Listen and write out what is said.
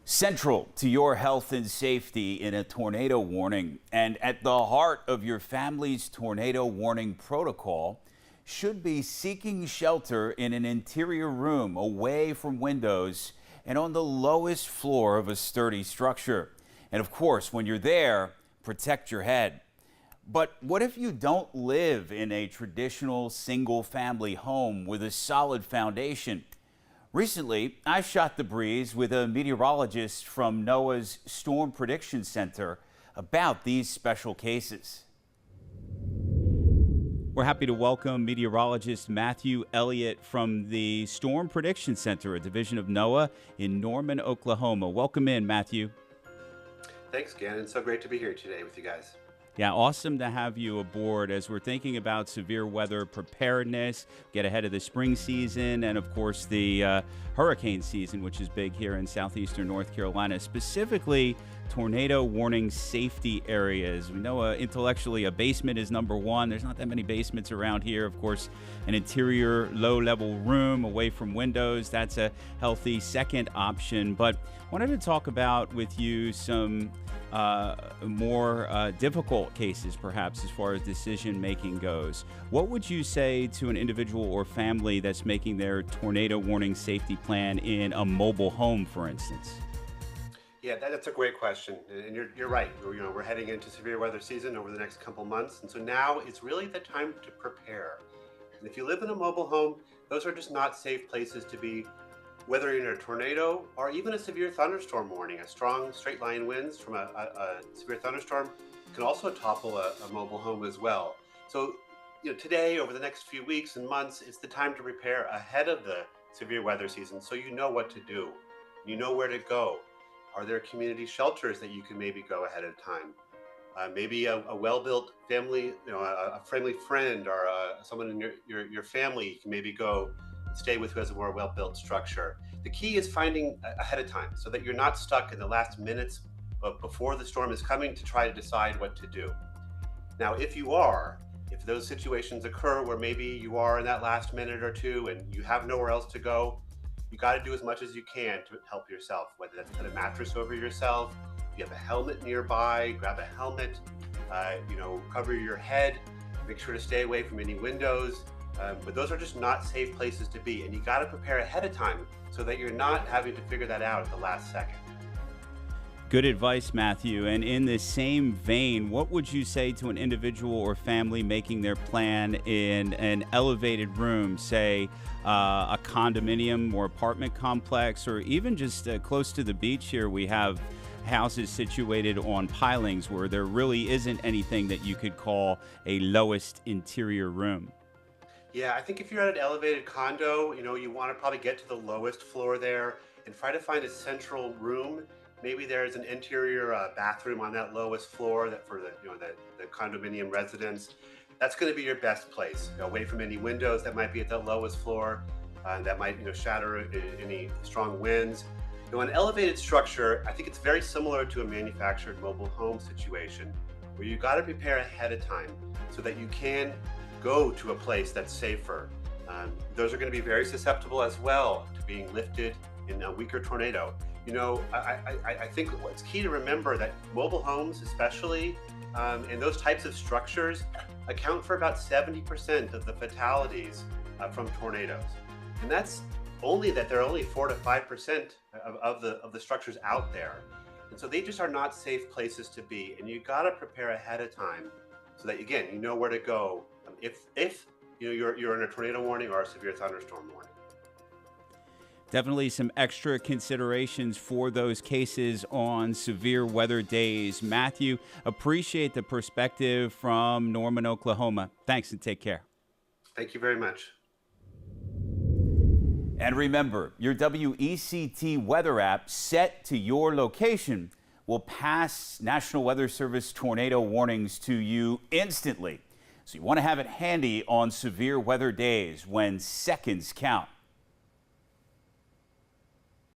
Central to your health and safety in a tornado warning, and at the heart of your family's tornado warning protocol, should be seeking shelter in an interior room away from windows and on the lowest floor of a sturdy structure. And of course, when you're there, protect your head. But what if you don't live in a traditional single-family home with a solid foundation? Recently, I shot the breeze with a meteorologist from NOAA's Storm Prediction Center about these special cases. We're happy to welcome meteorologist Matthew Elliott from the Storm Prediction Center, a division of NOAA in Norman, Oklahoma. Welcome in, Matthew. Thanks, Gannon. So great to be here today with you guys. Yeah, awesome to have you aboard as we're thinking about severe weather preparedness, get ahead of the spring season, and of course the hurricane season, which is big here in southeastern North Carolina, specifically tornado warning safety areas. We know intellectually a basement is number one. There's not that many basements around here. Of course, an interior low-level room away from windows, that's a healthy second option. But I wanted to talk about with you some more difficult cases, perhaps, as far as decision making goes. What would you say to an individual or family that's making their tornado warning safety plan in a mobile home, for instance? Yeah, that's a great question, and you're right. We're heading into severe weather season over the next couple months, and so now it's really the time to prepare. And if you live in a mobile home, those are just not safe places to be. Whether you're in a tornado or even a severe thunderstorm warning, a strong straight line winds from a severe thunderstorm can also topple a mobile home as well. So, today, over the next few weeks and months, it's the time to prepare ahead of the severe weather season, so you know what to do. You know where to go. Are there community shelters that you can maybe go ahead of time? Maybe a well-built family, a friendly friend or someone in your family you can maybe go stay with who has a more well-built structure. The key is finding ahead of time so that you're not stuck in the last minutes before the storm is coming to try to decide what to do. Now, if those situations occur where maybe you are in that last minute or two and you have nowhere else to go, you got to do as much as you can to help yourself, whether that's put a mattress over yourself, if you have a helmet nearby, grab a helmet, cover your head, make sure to stay away from any windows. But those are just not safe places to be, and you got to prepare ahead of time so that you're not having to figure that out at the last second. Good advice, Matthew. And in the same vein, what would you say to an individual or family making their plan in an elevated room, say a condominium or apartment complex, or even just close to the beach here? We have houses situated on pilings where there really isn't anything that you could call a lowest interior room. Yeah, I think if you're at an elevated condo, you want to probably get to the lowest floor there and try to find a central room. Maybe there's an interior bathroom on that lowest floor that for the condominium residents. That's going to be your best place, away from any windows that might be at the lowest floor that might shatter any strong winds. An elevated structure, I think it's very similar to a manufactured mobile home situation where you got to prepare ahead of time so that you can go to a place that's safer. Those are going to be very susceptible as well to being lifted in a weaker tornado. I think it's key to remember that mobile homes, especially, and those types of structures account for about 70% of the fatalities from tornadoes. And that's only that there are only 4 to 5% of the structures out there. And so they just are not safe places to be. And you got to prepare ahead of time so that, again, you know where to go if you're in a tornado warning or a severe thunderstorm warning. Definitely some extra considerations for those cases on severe weather days. Matthew, appreciate the perspective from Norman, Oklahoma. Thanks and take care. Thank you very much. And remember, your WECT weather app set to your location will pass National Weather Service tornado warnings to you instantly. So you want to have it handy on severe weather days when seconds count.